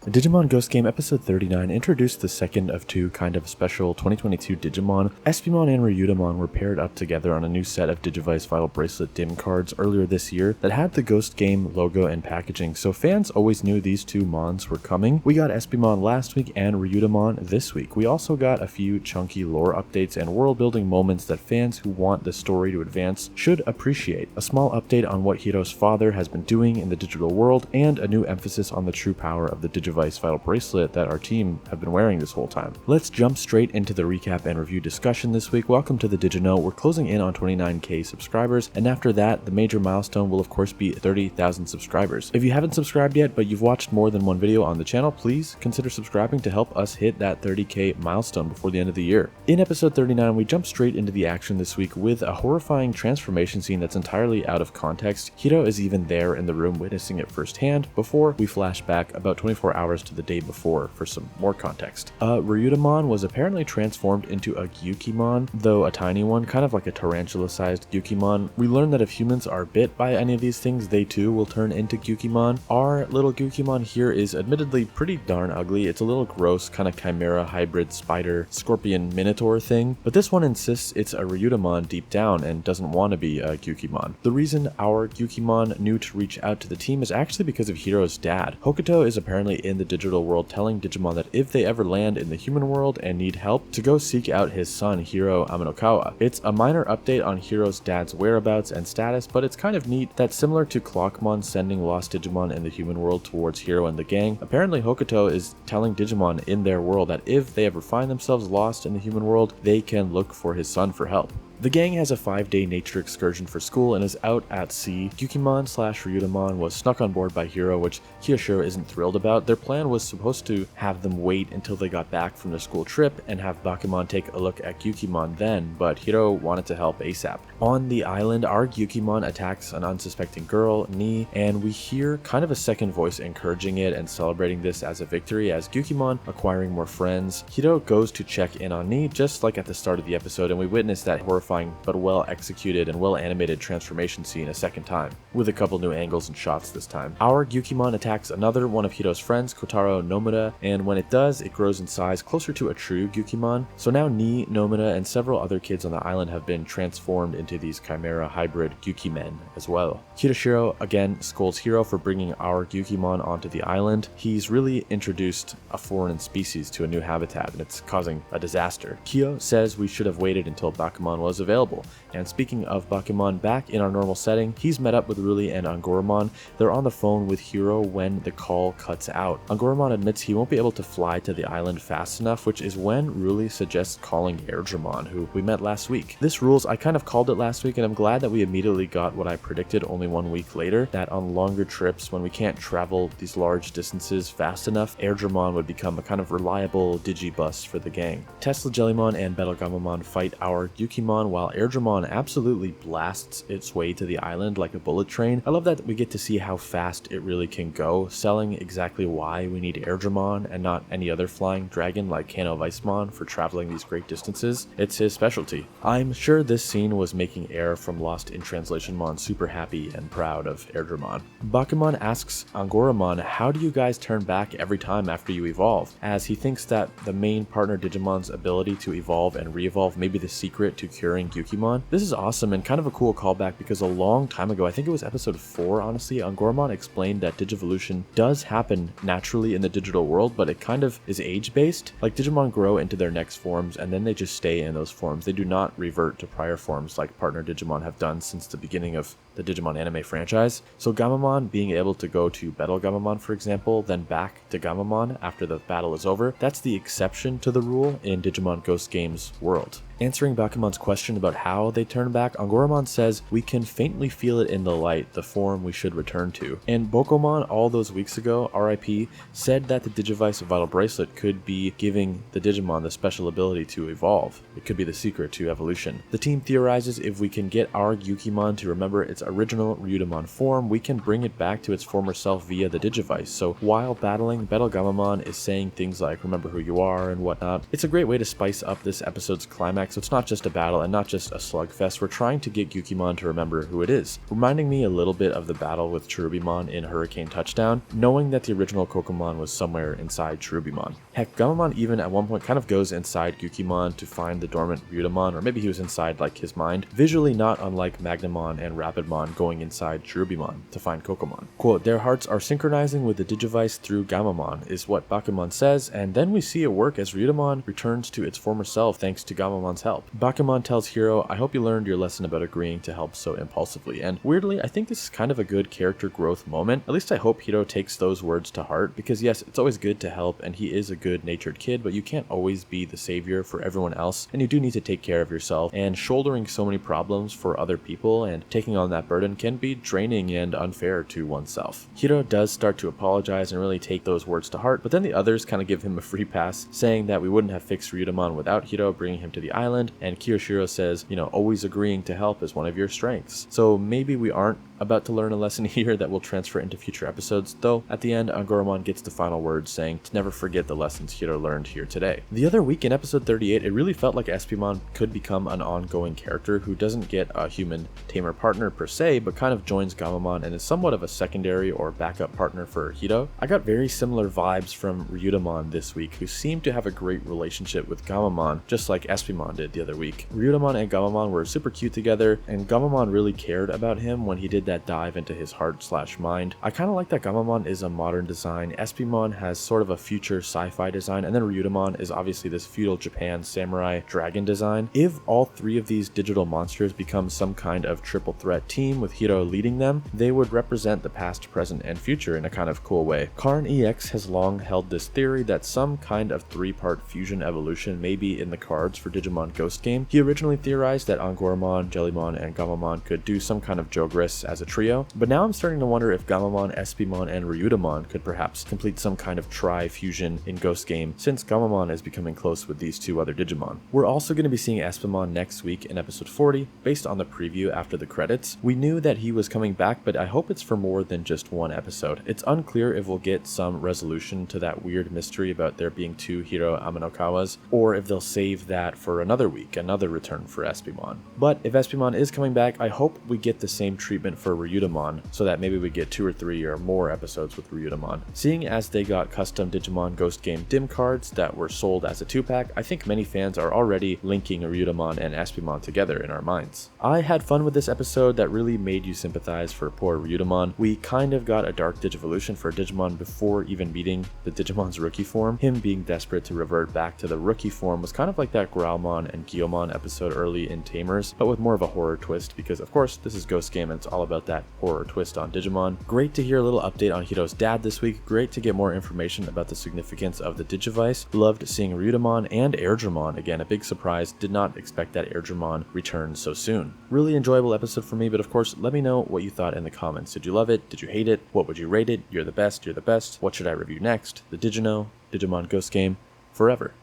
Digimon Ghost Game episode 39 introduced the second of two kind of special 2022 Digimon. Espimon and Ryudamon were paired up together on a new set of Digivice Vital Bracelet dim cards earlier this year that had the Ghost Game logo and packaging, so fans always knew these two mons were coming. We got Espimon last week and Ryudamon this week. We also got a few chunky lore updates and world building moments that fans who want the story to advance should appreciate. A small update on what Hiro's father has been doing in the digital world, and a new emphasis on the true power of the Digivice Vital Bracelet that our team have been wearing this whole time. Let's jump straight into the recap and review discussion this week. Welcome to the DigiNote. We're closing in on 29k subscribers, and after that, the major milestone will of course be 30,000 subscribers. If you haven't subscribed yet, but you've watched more than one video on the channel, please consider subscribing to help us hit that 30k milestone before the end of the year. In episode 39, we jump straight into the action this week with a horrifying transformation scene that's entirely out of context. Hiro is even there in the room witnessing it firsthand before we flash back about 24 hours to the day before for some more context. Ryudamon was apparently transformed into a Gyukimon, though a tiny one, kind of like a tarantula-sized Gyukimon. We learned that if humans are bit by any of these things, they too will turn into Gyukimon. Our little Gyukimon here is admittedly pretty darn ugly. It's a little gross, kind of chimera hybrid spider scorpion minotaur thing, but this one insists it's a Ryudamon deep down and doesn't want to be a Gyukimon. The reason our Gyukimon knew to reach out to the team is actually because of Hiro's dad. Hokuto is apparently in the digital world telling Digimon that if they ever land in the human world and need help, to go seek out his son Hiro Amanokawa. It's a minor update on Hiro's dad's whereabouts and status, but it's kind of neat that similar to Clockmon sending lost Digimon in the human world towards Hiro and the gang, apparently Hokuto is telling Digimon in their world that if they ever find themselves lost in the human world, they can look for his son for help. The gang has a 5-day nature excursion for school and is out at sea. Gyukimon/Ryudamon was snuck on board by Hiro, which Kiyoshiro isn't thrilled about. Their plan was supposed to have them wait until they got back from their school trip and have Bakumon take a look at Gyukimon then, but Hiro wanted to help ASAP. On the island, our Gyukimon attacks an unsuspecting girl, Ni, and we hear kind of a second voice encouraging it and celebrating this as a victory as Gyukimon acquiring more friends. Hiro goes to check in on Ni just like at the start of the episode, and we witness that horrifying but well executed and well animated transformation scene a second time, with a couple new angles and shots this time. Our Gyukimon attacks another one of Hiro's friends, Kotaro Nomura, and when it does, it grows in size closer to a true Gyukimon. So now Ni, Nomura, and several other kids on the island have been transformed into these chimera hybrid Gyukimen as well. Kiyoshiro again scolds Hiro for bringing our Gyukimon onto the island. He's really introduced a foreign species to a new habitat, and it's causing a disaster. Kyo says we should have waited until Bakumon was available. And speaking of Bakumon, back in our normal setting, he's met up with Ruli and Angoramon. They're on the phone with Hiro when the call cuts out. Angoramon admits he won't be able to fly to the island fast enough, which is when Ruli suggests calling Airdramon, who we met last week. This rules. I kind of called it last week, and I'm glad that we immediately got what I predicted only 1 week later, that on longer trips when we can't travel these large distances fast enough, Airdramon would become a kind of reliable digibus for the gang. Tesla Jellymon and Battle Gammamon fight our Gyukimon while Airdramon absolutely blasts its way to the island like a bullet train. I love that we get to see how fast it really can go, selling exactly why we need Airdramon and not any other flying dragon like Kano Weissmon for traveling these great distances. It's his specialty. I'm sure this scene was making Air from Lost in Translation Mon super happy and proud of Airdramon. Bakumon asks Angoramon, how do you guys turn back every time after you evolve? As he thinks that the main partner Digimon's ability to evolve and re-evolve may be the secret to curing Gyukimon. This is awesome and kind of a cool callback because a long time ago, I think it was episode 4 honestly, Angoramon explained that digivolution does happen naturally in the digital world, but it kind of is age-based. Like Digimon grow into their next forms and then they just stay in those forms. They do not revert to prior forms like partner Digimon have done since the beginning of the Digimon anime franchise. So Gammamon being able to go to Battle Gammamon, for example, then back to Gammamon after the battle is over, that's the exception to the rule in Digimon Ghost Game's world. Answering Bakumon's question about how they turn back, Angoramon says we can faintly feel it in the light, the form we should return to. And Bokomon, all those weeks ago, RIP, said that the Digivice Vital Bracelet could be giving the Digimon the special ability to evolve. It could be the secret to evolution. The team theorizes if we can get our Gyukimon to remember its original Ryudamon form, we can bring it back to its former self via the Digivice. So while battling, Battle Gammamon is saying things like remember who you are and whatnot. It's a great way to spice up this episode's climax, so it's not just a battle and not just a slugfest. We're trying to get Gyukimon to remember who it is, reminding me a little bit of the battle with Cherubimon in Hurricane Touchdown, knowing that the original Kokomon was somewhere inside Cherubimon. Heck, Gammamon even at one point kind of goes inside Gyukimon to find the dormant Ryudamon, or maybe he was inside like his mind, visually not unlike Magnamon and Rapidmon going inside Cherubimon to find Kokomon. Quote, their hearts are synchronizing with the Digivice through Gammamon, is what Bakumon says, and then we see it work as Ryudamon returns to its former self thanks to Gammamon's help. Bakumon tells Hiro, I hope you learned your lesson about agreeing to help so impulsively, and weirdly, I think this is kind of a good character growth moment. At least I hope Hiro takes those words to heart, because yes, it's always good to help, and he is a good-natured kid, but you can't always be the savior for everyone else, and you do need to take care of yourself, and shouldering so many problems for other people and taking on that burden can be draining and unfair to oneself. Hiro does start to apologize and really take those words to heart, but then the others kind of give him a free pass, saying that we wouldn't have fixed Ryudamon without Hiro bringing him to the island, and Kiyoshiro says, you know, always agreeing to help is one of your strengths. So maybe we aren't about to learn a lesson here that will transfer into future episodes, though at the end, Angoramon gets the final words saying to never forget the lessons Hiro learned here today. The other week in episode 38, it really felt like Espimon could become an ongoing character who doesn't get a human tamer partner per se, but kind of joins Gammamon and is somewhat of a secondary or backup partner for Hiro. I got very similar vibes from Ryudamon this week, who seemed to have a great relationship with Gammamon, just like Espimon did the other week. Ryudamon and Gammamon were super cute together, and Gammamon really cared about him when he did that dive into his heart/mind. I kind of like that Gammamon is a modern design, Espimon has sort of a future sci-fi design, and then Ryudamon is obviously this feudal Japan samurai dragon design. If all three of these digital monsters become some kind of triple threat team with Hiro leading them, they would represent the past, present, and future in a kind of cool way. Karn EX has long held this theory that some kind of three-part fusion evolution may be in the cards for Digimon Ghost Game. He originally theorized that Angoramon, Jellymon, and Gammamon could do some kind of Jogress as a trio, but now I'm starting to wonder if Gammamon, Espimon, and Ryudamon could perhaps complete some kind of tri-fusion in Ghost Game, since Gammamon is becoming close with these two other Digimon. We're also going to be seeing Espimon next week in episode 40, based on the preview after the credits. We knew that he was coming back, but I hope it's for more than just one episode. It's unclear if we'll get some resolution to that weird mystery about there being two Hiro Amanokawas, or if they'll save that for another week, another return for Espimon. But if Espimon is coming back, I hope we get the same treatment for Ryudamon, so that maybe we get 2 or 3 or more episodes with Ryudamon. Seeing as they got custom Digimon Ghost Game dim cards that were sold as a 2-pack, I think many fans are already linking Ryudamon and Espimon together in our minds. I had fun with this episode that really made you sympathize for poor Ryudamon. We kind of got a dark digivolution for Digimon before even meeting the Digimon's rookie form. Him being desperate to revert back to the rookie form was kind of like that Growlmon and Gyomon episode early in Tamers, but with more of a horror twist, because of course this is Ghost Game and it's all about that horror twist on Digimon. Great to hear a little update on Hiro's dad this week. Great to get more information about the significance of the Digivice. Loved seeing Ryudamon and Airdramon again. A big surprise. Did not expect that Airdramon return so soon. Really enjoyable episode for me, but of course, let me know what you thought in the comments. Did you love it? Did you hate it? What would you rate it? You're the best. You're the best. What should I review next? The Digino, Digimon Ghost Game, forever.